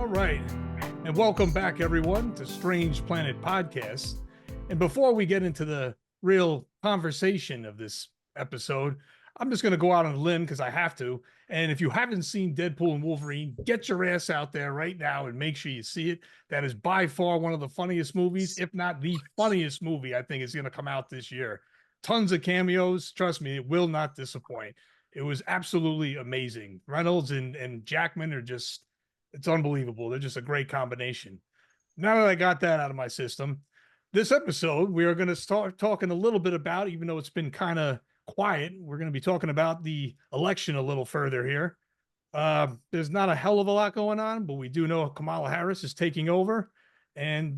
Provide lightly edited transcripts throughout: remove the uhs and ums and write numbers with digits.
All right. And welcome back, everyone, to Strange Planet Podcast. And before we get into the real conversation of this episode, I'm just going to go out on a limb because I have to. And if you haven't seen Deadpool and Wolverine, get your ass out there right now and make sure you see it. That is by far one of the funniest movies, if not the funniest movie I think is going to come out this year. Tons of cameos. Trust me, it will not disappoint. It was absolutely amazing. Reynolds and Jackman are just, it's unbelievable. They're just a great combination. Now that I got that out of my system, this episode, we are going to start talking a little bit about, even though it's been kind of quiet, we're going to be talking about the election a little further here. There's not a hell of a lot going on, but we do know Kamala Harris is taking over. And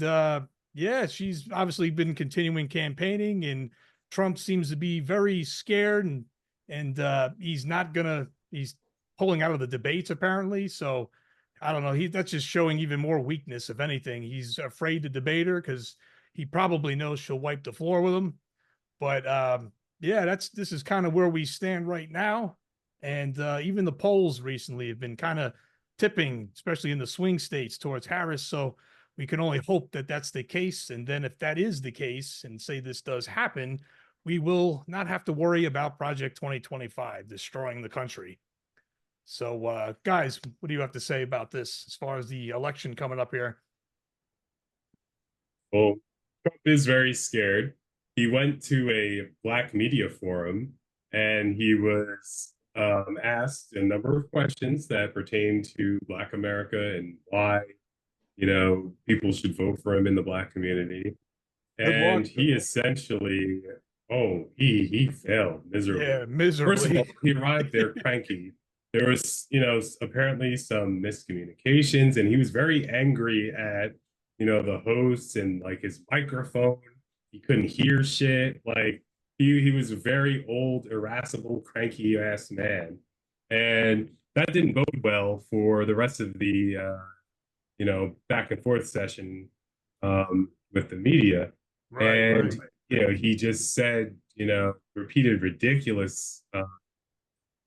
yeah, she's obviously been continuing campaigning, and Trump seems to be very scared, and he's pulling out of the debates apparently. So I don't know. That's just showing even more weakness. If anything, he's afraid to debate her because he probably knows she'll wipe the floor with him. But yeah, this is kind of where we stand right now. And even the polls recently have been kind of tipping, especially in the swing states, towards Harris. So we can only hope that that's the case. And then if that is the case, and say this does happen, we will not have to worry about Project 2025 destroying the country. So, guys, what do you have to say about this as far as the election coming up here? Well, Trump is very scared. He went to a Black media forum and he was asked a number of questions that pertain to Black America and why, people should vote for him in the Black community. And he essentially, he failed miserably. Yeah, miserably. First of all, he arrived there cranky. There was, apparently some miscommunications, and he was very angry at, the hosts and like his microphone. He couldn't hear shit. Like he was a very old, irascible, cranky ass man. And that didn't bode well for the rest of the, back and forth session with the media. Right. He just said, repeated ridiculous,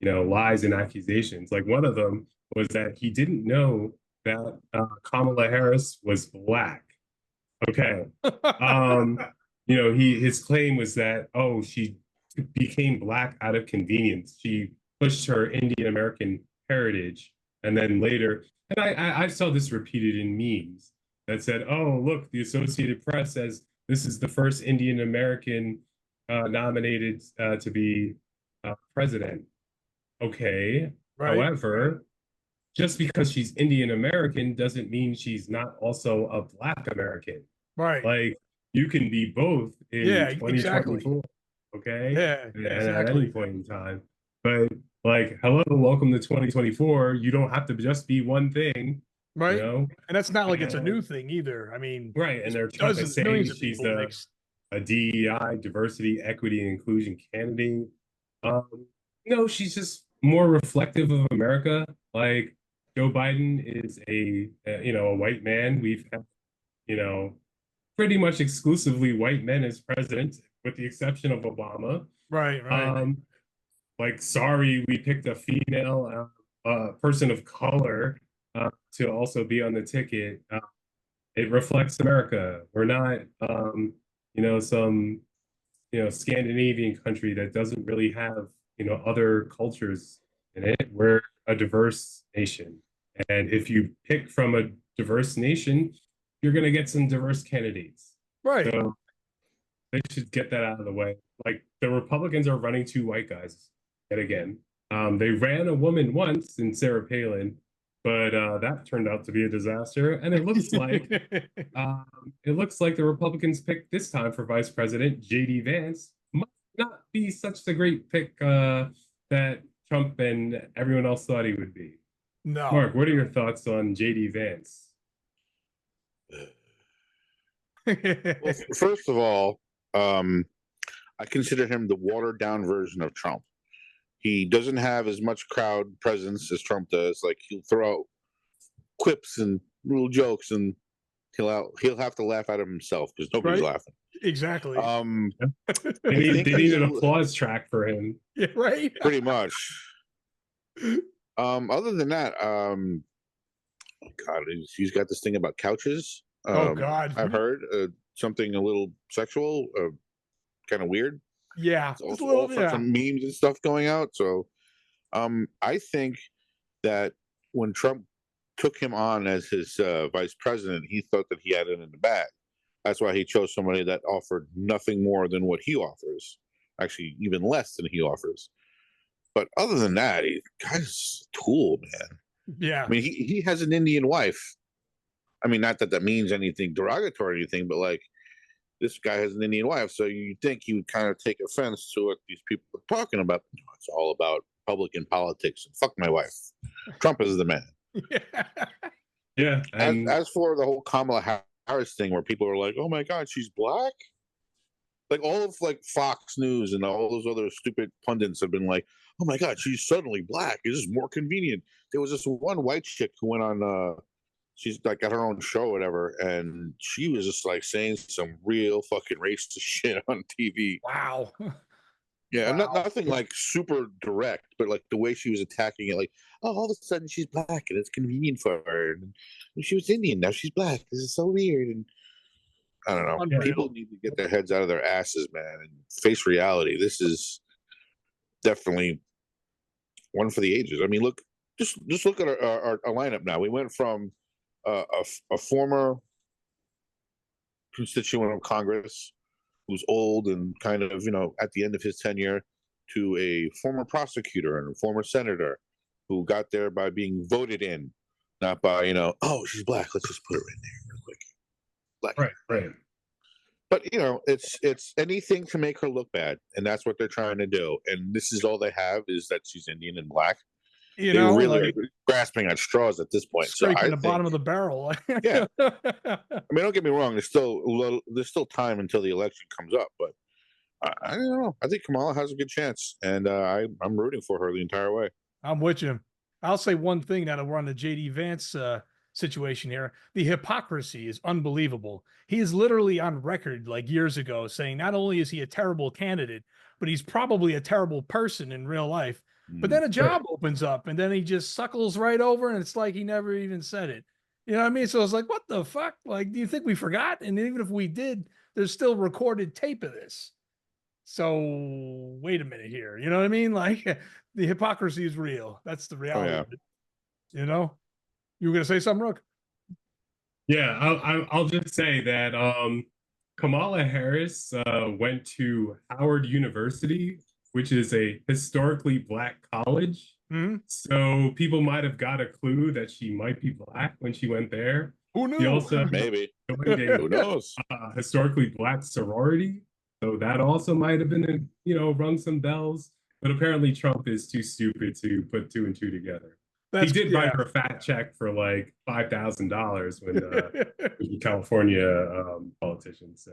lies and accusations. Like one of them was that he didn't know that Kamala Harris was Black. Okay. His claim was that, she became Black out of convenience. She pushed her Indian American heritage. And then later, and I saw this repeated in memes that said, oh, look, the Associated Press says this is the first Indian American nominated to be president. Okay. Right. However, just because she's Indian American doesn't mean she's not also a Black American. Right. Like you can be both in 2024. Exactly. Okay. Yeah. And at any point in time. But like, hello, welcome to 2024. You don't have to just be one thing. Right. And that's not like it's a new thing either. I mean, right. And they're trying to say she's a DEI, diversity, equity, and inclusion candidate. No, she's just more reflective of America. Like Joe Biden is a white man. We've had, pretty much exclusively white men as president, with the exception of Obama. Right. Like, sorry, we picked a female person of color to also be on the ticket. It reflects America. We're not, some, Scandinavian country that doesn't really have, other cultures in it. We're a diverse nation. And if you pick from a diverse nation, you're going to get some diverse candidates. Right. So they should get that out of the way. Like the Republicans are running two white guys yet again. They ran a woman once in Sarah Palin, but that turned out to be a disaster. And it looks like the Republicans picked this time for vice president, J.D. Vance. Might not be such a great pick that Trump and everyone else thought he would be. No. Mark, what are your thoughts on J.D. Vance? Well, first of all, I consider him the watered down version of Trump. He doesn't have as much crowd presence as Trump does. Like he'll throw out quips and little jokes, and he'll have to laugh at him himself because nobody's laughing. Exactly. They need an applause track for him. Yeah, right. Pretty much. Other than that, God, he's got this thing about couches. Oh God. I've heard something a little sexual, kind of weird. Yeah. It's Just a also little, all sorts of memes and stuff going out. So, I think that when Trump took him on as his vice president, he thought that he had it in the bag. That's why he chose somebody that offered nothing more than what he offers, actually even less than he offers. But other than that, guy's a tool, man. Yeah. I mean, he has an Indian wife. I mean, not that that means anything derogatory or anything, but like this guy has an Indian wife, so you think he would kind of take offense to what these people are talking about. No, it's all about Republican politics and fuck my wife. Trump is the man. Yeah. And As for the whole Kamala Harris thing, where people are like, "Oh my God, she's black," like all of like Fox News and all those other stupid pundits have been like, "Oh my God, she's suddenly black. It's just more convenient." There was this one white chick who went on. She's like got her own show or whatever, and she was just like saying some real fucking racist shit on TV. Wow. Yeah, Wow. nothing like super direct, but like the way she was attacking it, like, oh, all of a sudden she's black and it's convenient for her. And she was Indian, now she's black. This is so weird. And I don't know. Unreal. People need to get their heads out of their asses, man, and face reality. This is definitely one for the ages. I mean, look, just look at our lineup now. We went from a former constituent of Congress who's old and kind of, at the end of his tenure, to a former prosecutor and a former senator who got there by being voted in, not by, oh, she's black, let's just put her in there real quick. Black. right. But it's anything to make her look bad, and that's what they're trying to do. And this is all they have, is that she's Indian and black. They really like, are grasping at straws at this point. Scraping the bottom of the barrel. Yeah. I mean, don't get me wrong. There's still time until the election comes up, but I don't know. I think Kamala has a good chance, and I'm rooting for her the entire way. I'm with you. I'll say one thing now that we're on the JD Vance situation here. The hypocrisy is unbelievable. He is literally on record like years ago saying not only is he a terrible candidate, but he's probably a terrible person in real life. But then a job opens up and then he just suckles right over and it's like he never even said it. You know what I mean? So it's like, what the fuck? Like, do you think we forgot? And even if we did, there's still recorded tape of this. So wait a minute here. You know what I mean? Like the hypocrisy is real. That's the reality of it. You know? You were going to say something, Rook? Yeah, I'll just say that Kamala Harris went to Howard University, which is a historically black college. Mm-hmm. So people might have got a clue that she might be black when she went there. Who knew? She also maybe who knows? Historically black sorority. So that also might have been, rung some bells. But apparently Trump is too stupid to put two and two together. He did write her a fat check for like $5,000 when he was a California politician. So,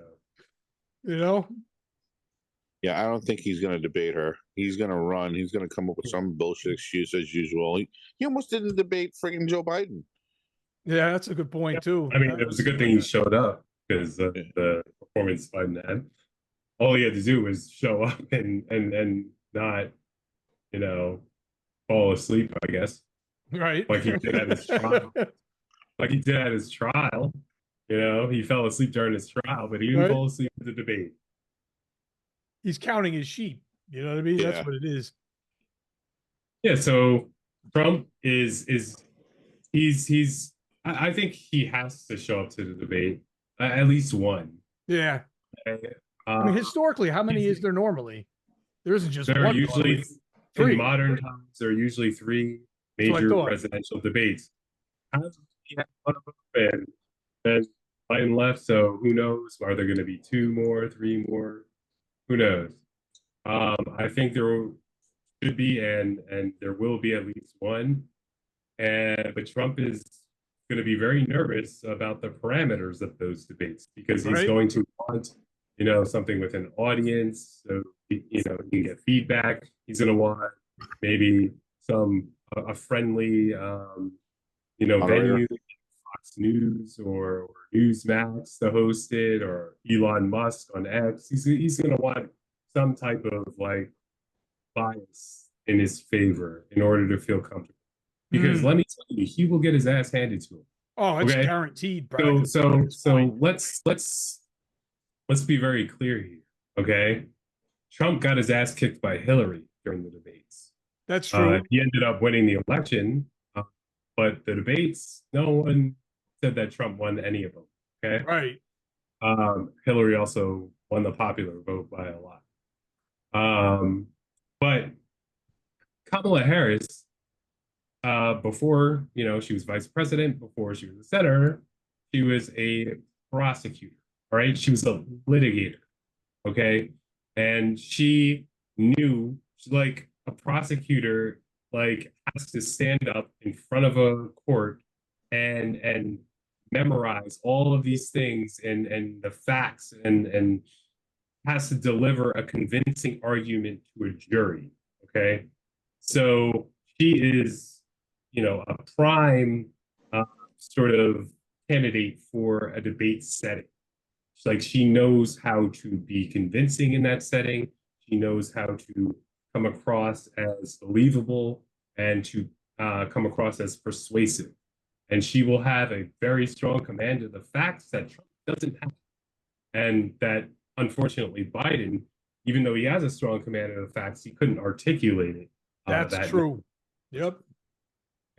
Yeah, I don't think he's going to debate her. He's going to run. He's going to come up with some bullshit excuse as usual. He almost didn't debate freaking Joe Biden. Yeah, that's a good point too. I mean, it was a good thing he showed up because the performance Biden had. All he had to do was show up and not, fall asleep, I guess. Right. Like he did at his trial. He fell asleep during his trial, but he didn't fall asleep at the debate. He's counting his sheep. You know what I mean? That's what it is. Yeah. So Trump is I think he has to show up to the debate, at least one. Yeah. I mean, historically, how many is there normally? There isn't just there one. Are usually three. In modern times, there are usually three major presidential debates. He had one of them, and Biden left, so who knows? Are there going to be two more, three more? Who knows? I think there should be, and there will be at least one. But Trump is going to be very nervous about the parameters of those debates because he's going to want, something with an audience, so he can get feedback. He's going to want maybe a friendly, venue, Fox News or Newsmax to host it, or Elon Musk on X. He's going to want some type of like bias in his favor in order to feel comfortable. Because let me tell you, he will get his ass handed to him. Oh, it's Okay. guaranteed So practically so at this so point. let's be very clear here. Okay. Trump got his ass kicked by Hillary during the debates. That's true. He ended up winning the election, but the debates, no one said that Trump won any of them. Okay. Right. Hillary also won the popular vote by a lot. But Kamala Harris, before she was vice president, before she was a senator, she was a prosecutor. All right, she was a litigator. Okay, and she knew, like, a prosecutor like has to stand up in front of a court and memorize all of these things and the facts and has to deliver a convincing argument to a jury. Okay. So she is, a prime sort of candidate for a debate setting. It's like she knows how to be convincing in that setting. She knows how to come across as believable and to come across as persuasive. And she will have a very strong command of the facts that Trump doesn't have. And that, unfortunately, Biden, even though he has a strong command of the facts, he couldn't articulate it. That's true. Yep.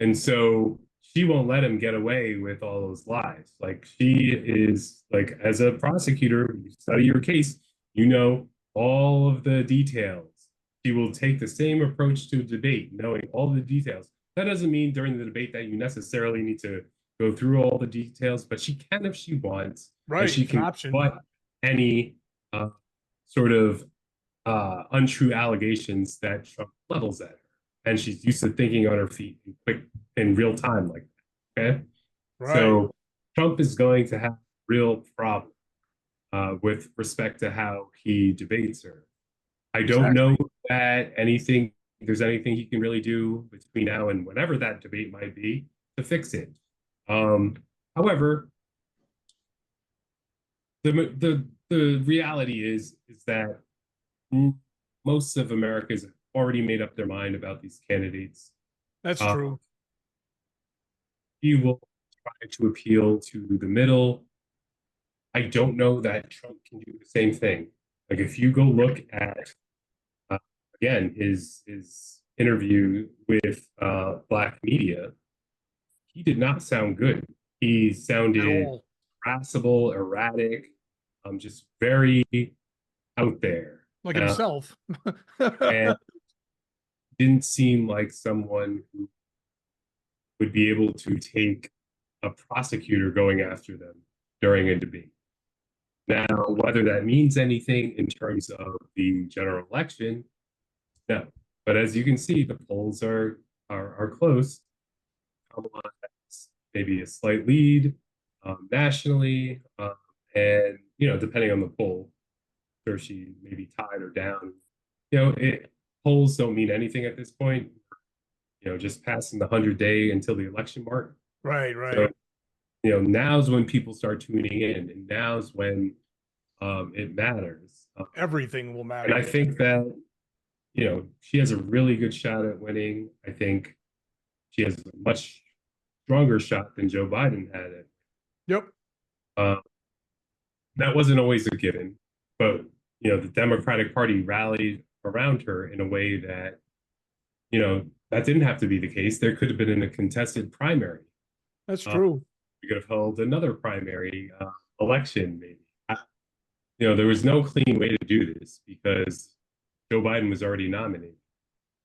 And so she won't let him get away with all those lies. Like, she is, like, as a prosecutor, you study your case, you know all of the details. She will take the same approach to debate, knowing all the details. That doesn't mean during the debate that you necessarily need to go through all the details, but she can if she wants. Right. And she can butt any sort of untrue allegations that Trump levels at her. And she's used to thinking on her feet in real time like that. Okay. Right. So Trump is going to have real problem with respect to how he debates her. I don't know that there's anything he can really do between now and whenever that debate might be to fix it. However, the reality is that most of America has already made up their mind about these candidates. That's true. He will try to appeal to the middle. I don't know that Trump can do the same thing. Like, if you go look at again his interview with Black media, he did not sound good. He sounded irascible, erratic, just very out there. Like himself. And didn't seem like someone who would be able to take a prosecutor going after them during a debate. Now, whether that means anything in terms of the general election, no. But as you can see, the polls are close. Kamala has maybe a slight lead nationally, and depending on the poll, sure she may be tied or down. Polls don't mean anything at this point. Just passing the 100-day until the election mark. Right. So, now's when people start tuning in, and now's when it matters. Everything will matter. And I think that she has a really good shot at winning. I think she has a much stronger shot than Joe Biden had it. Yep. That wasn't always a given, but the Democratic Party rallied around her in a way that that didn't have to be the case. There could have been a contested primary. That's true. We could have held another primary election, maybe. There was no clean way to do this because Joe Biden was already nominated.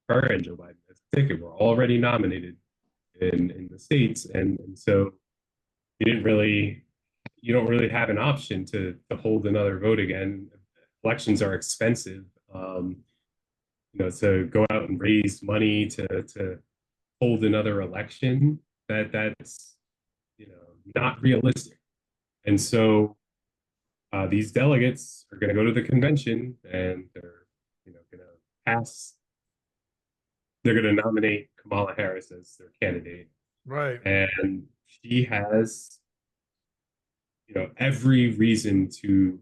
Her and Joe Biden as a ticket were already nominated in the states, and so you don't really have an option to hold another vote again. Elections are expensive. To go out and raise money to hold another election, that's not realistic. And so these delegates are going to go to the convention and they're going to pass. They're going to nominate Kamala Harris as their candidate. Right. And she has every reason to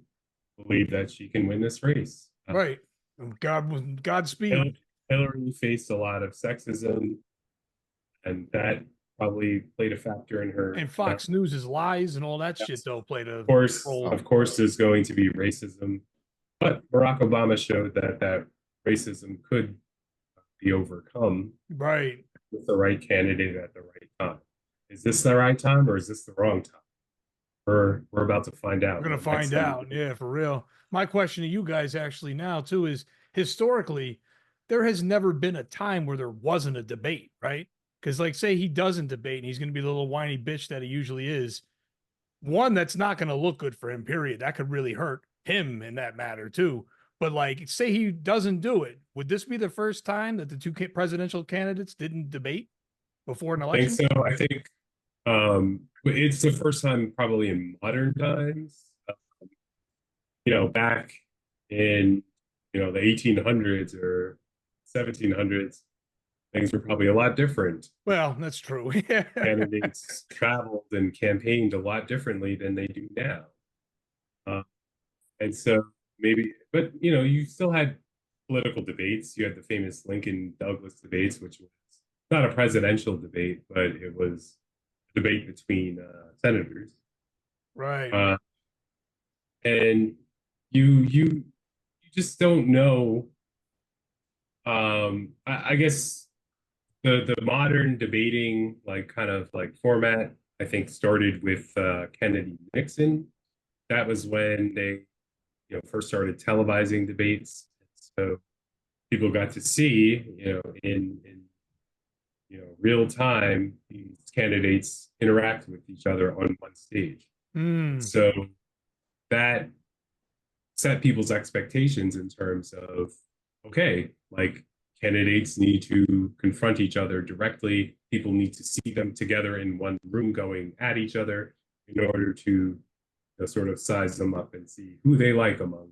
believe that she can win this race. Right. Godspeed. Hillary faced a lot of sexism, and that probably played a factor in her. And Fox News' lies and all that shit, Yes. though, played a role. Of course, there's going to be racism, but Barack Obama showed that racism could be overcome Right. with the right candidate at the right time. Is this the right time or is this the wrong time? We're about to find out. We're going to find out. Yeah, for real. My question to you guys actually now, too, is historically, there has never been a time where there wasn't a debate, right? Because, like, say he doesn't debate and he's going to be the little whiny bitch that he usually is. One, that's not going to look good for him, period. That could really hurt him in that matter, too. But, like, say he doesn't do it. Would this be the first time that the two presidential candidates didn't debate before an I election? think so. I think it's the first time probably in modern times. Back in the 1800s or 1700s, things were probably a lot different. Well, that's true. Yeah. Candidates traveled and campaigned a lot differently than they do now. And so maybe, but you still had political debates. You had the famous Lincoln-Douglas debates, which was not a presidential debate, but it was a debate between senators. Right. And you just don't know. I guess the modern debating kind of format, I think, started with Kennedy Nixon. That was when they first started televising debates, so people got to see in real time these candidates interact with each other on one stage. So that set people's expectations in terms of, okay, candidates need to confront each other directly. People need to see them together in one room going at each other in order to sort of size them up and see who they like among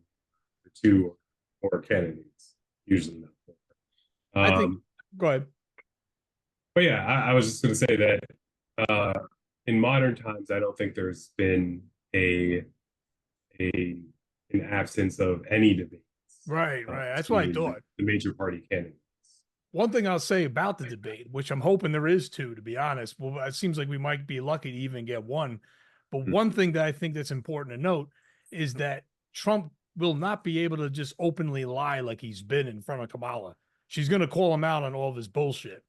the two or candidates. Usually not. I think, go ahead. But yeah, I was just going to say that in modern times, I don't think there's been an absence of any debates. Right. That's what I thought. The major party candidates. One thing I'll say about the debate, which I'm hoping there is two, to be honest. Well, it seems like we might be lucky to even get one. But one thing that I think that's important to note is that Trump will not be able to just openly lie like he's been in front of Kamala. She's going to call him out on all of his bullshit.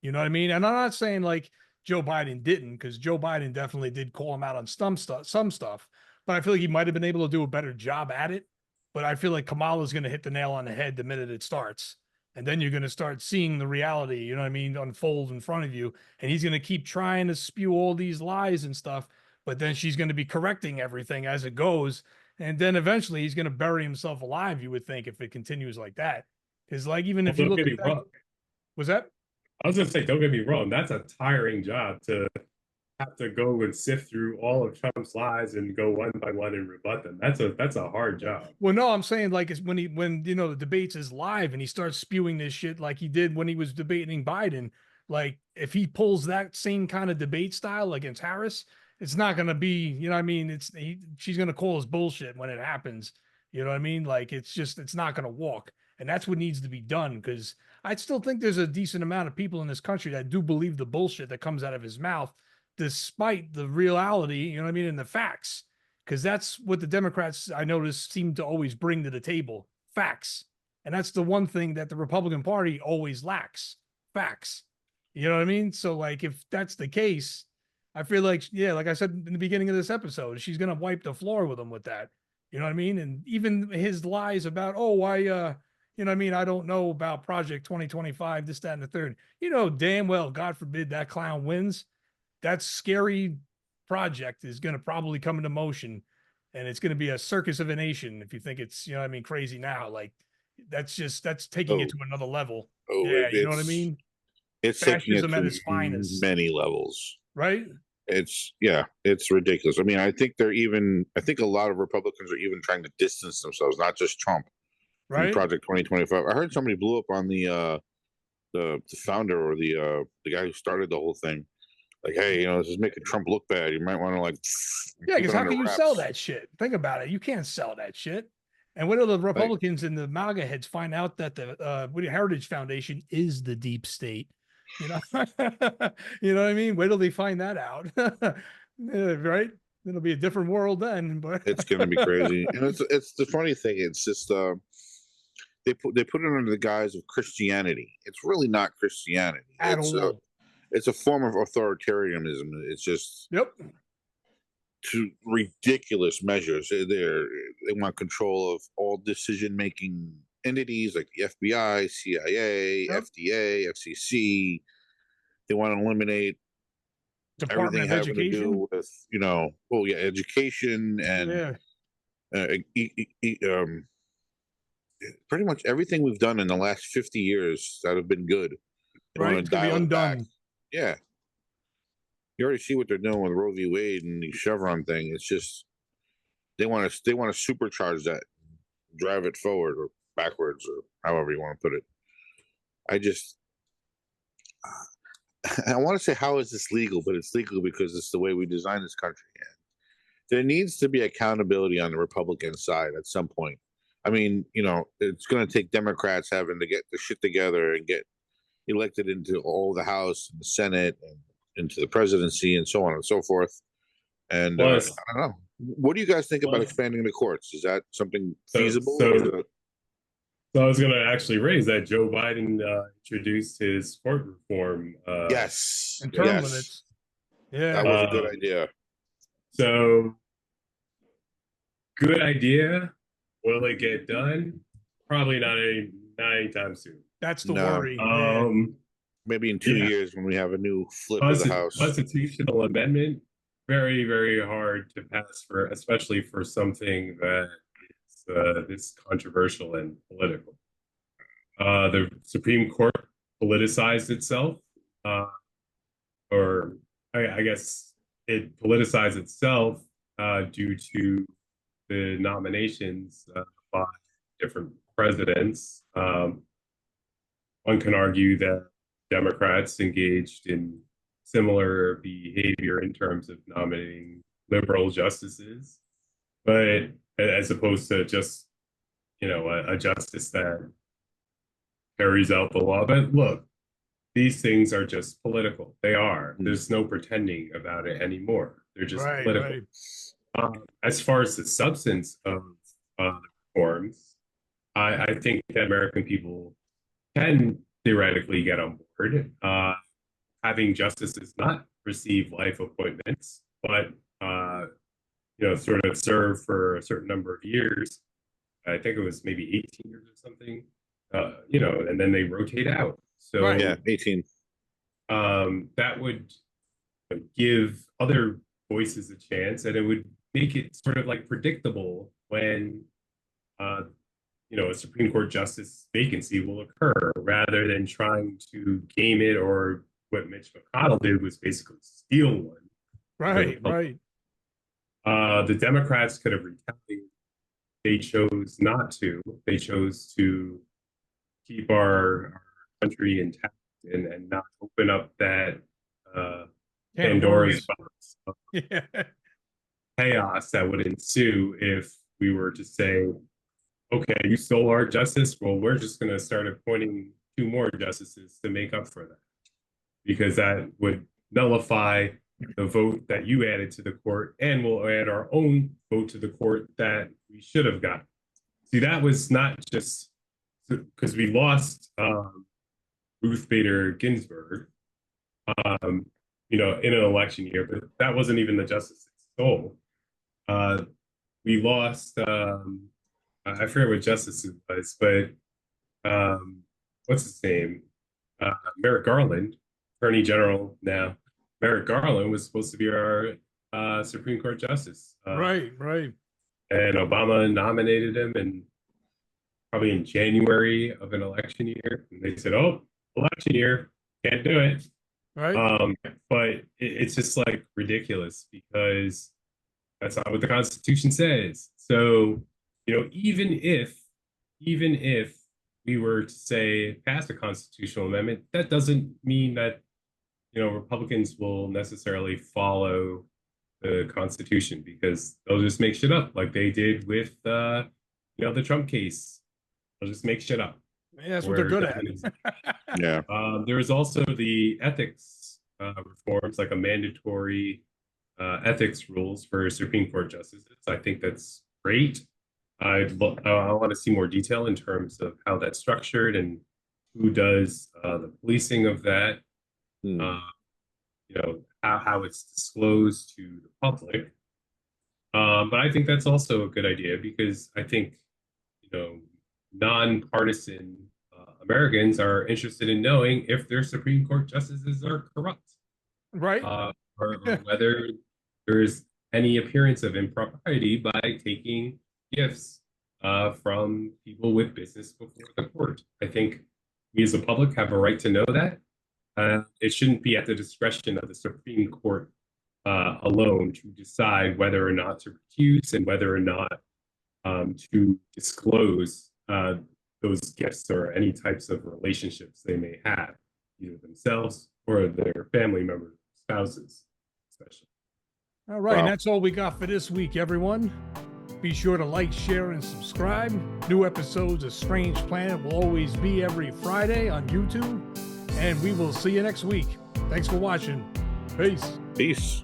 You know what I mean? And I'm not saying like Joe Biden didn't, because Joe Biden definitely did call him out on some stuff, but I feel like he might have been able to do a better job at it. But I feel like Kamala's going to hit the nail on the head the minute it starts. And then you're going to start seeing the reality, you know what I mean, unfold in front of you. And he's going to keep trying to spew all these lies and stuff. But then she's going to be correcting everything as it goes. And then eventually he's going to bury himself alive, you would think, if it continues like that. Because even if you look at that, was that? I was going to say, don't get me wrong. That's a tiring job to have to go and sift through all of Trump's lies and go one by one and rebut them. That's a hard job. Well, no, I'm saying it's when the debates is live and he starts spewing this shit like he did when he was debating Biden. Like if he pulls that same kind of debate style against Harris, it's not going to be, you know what I mean? She's going to call his bullshit when it happens. You know what I mean? Like it's not going to walk. And that's what needs to be done, because I still think there's a decent amount of people in this country that do believe the bullshit that comes out of his mouth, despite the reality, you know what I mean, and the facts. Because that's what the Democrats, I noticed, seem to always bring to the table, facts. And that's the one thing that the Republican Party always lacks, facts. You know what I mean? So if that's the case, I feel like, yeah, like I said in the beginning of this episode, she's going to wipe the floor with him with that. You know what I mean? And even his lies about, you know what I mean, I don't know about Project 2025, this, that, and the third. You know damn well, God forbid that clown wins. That scary project is going to probably come into motion, and it's going to be a circus of a nation. If you think it's, you know what I mean, crazy now, that's taking it to another level. Yeah, you know what I mean? It's fascism at its finest. Many levels. Right? It's ridiculous. I mean, I think a lot of Republicans are even trying to distance themselves, not just Trump. Right. Project 2025. I heard somebody blew up on the founder or the guy who started the whole thing. Like, hey, this is making Trump look bad. You might want to yeah, because how can you sell that shit? Think about it. You can't sell that shit. And when the Republicans and the MAGA heads find out that the Heritage Foundation is the deep state, You know, you know what I mean? Wait till they find that out. Yeah, right? It'll be a different world then, but It's gonna be crazy. And it's the funny thing. It's just they put it under the guise of Christianity. It's really not Christianity. at all. It's a form of authoritarianism. It's just Yep. to ridiculous measures. They want control of all decision making entities like the FBI, CIA, Yep. FDA, FCC. They want to eliminate Department everything of having to Education. do with education and Yeah. pretty much everything we've done in the last 50 years that have been good. They Right. want It's to gonna be dial it back. undone. Yeah. You already see what they're doing with Roe v. Wade and the Chevron thing. It's just they want to supercharge that, drive it forward or backwards or however you want to put it. I want to say, how is this legal? But it's legal because it's the way we design this country. And there needs to be accountability on the Republican side at some point. I mean, it's going to take Democrats having to get the shit together and get elected into all the House and the Senate and into the presidency and so on and so forth. And I Plus, don't know. What do you guys think about plus, expanding the courts? Is that something so, feasible? so, so I was going to actually raise that Joe Biden introduced his court reform. Yes. And term Yes. limits. Yeah. That was a good idea. So, good idea. Will it get done? Probably not anytime soon. That's the No. worry. Yeah. Maybe in 2 Yeah. years when we have a new flip of the House. Constitutional amendment, very, very hard to pass for, especially for something that is this controversial and political. The Supreme Court politicized itself, or I guess it politicized itself due to the nominations by different presidents. One can argue that Democrats engaged in similar behavior in terms of nominating liberal justices, but as opposed to just, a justice that carries out the law. But look, these things are just political. They are. There's no pretending about it anymore. They're just political. Right. As far as the substance of the reforms, I think that American people can theoretically get on board. Having justices not receive life appointments, but sort of serve for a certain number of years. I think it was maybe 18 years or something. And then they rotate out. So yeah, 18. That would give other voices a chance, and it would make it sort of like predictable when a Supreme Court justice vacancy will occur, rather than trying to game it, or what Mitch McConnell did was basically steal one. Right. The Democrats could have retaliated. They chose not to. They chose to keep our country intact and not open up that Pandora's box of chaos that would ensue if we were to say, okay, you stole our justice. Well, we're just going to start appointing 2 more justices to make up for that, because that would nullify the vote that you added to the court, and we'll add our own vote to the court that we should have gotten. See, that was not just because we lost Ruth Bader Ginsburg, in an election year, but that wasn't even the justice that stole. We lost, I forget what justice it was, but what's his name? Merrick Garland, Attorney General now. Merrick Garland was supposed to be our Supreme Court justice. Right. And Obama nominated him, and probably in January of an election year. And they said, oh, election year, can't do it. Right. But it's just like ridiculous, because that's not what the Constitution says. So, even if we were to say pass a constitutional amendment, that doesn't mean that Republicans will necessarily follow the Constitution, because they'll just make shit up like they did with the Trump case. They'll just make shit up. Yeah, that's what they're good at. Yeah. There is also the ethics reforms, like a mandatory ethics rules for Supreme Court justices. I think that's great. I want to see more detail in terms of how that's structured and who does the policing of that. You know, how it's disclosed to the public. But I think that's also a good idea because I think, you know, nonpartisan Americans are interested in knowing if their Supreme Court justices are corrupt, Right. or whether there's any appearance of impropriety by taking gifts from people with business before the court. I think we as a public have a right to know that. It shouldn't be at the discretion of the Supreme Court alone to decide whether or not to recuse and whether or not to disclose those gifts or any types of relationships they may have, either themselves or their family members, spouses, especially. All right. Wow. And that's all we got for this week, everyone. Be sure to like, share, and subscribe. New episodes of Strange Planet will always be every Friday on YouTube. And we will see you next week. Thanks for watching. Peace. Peace.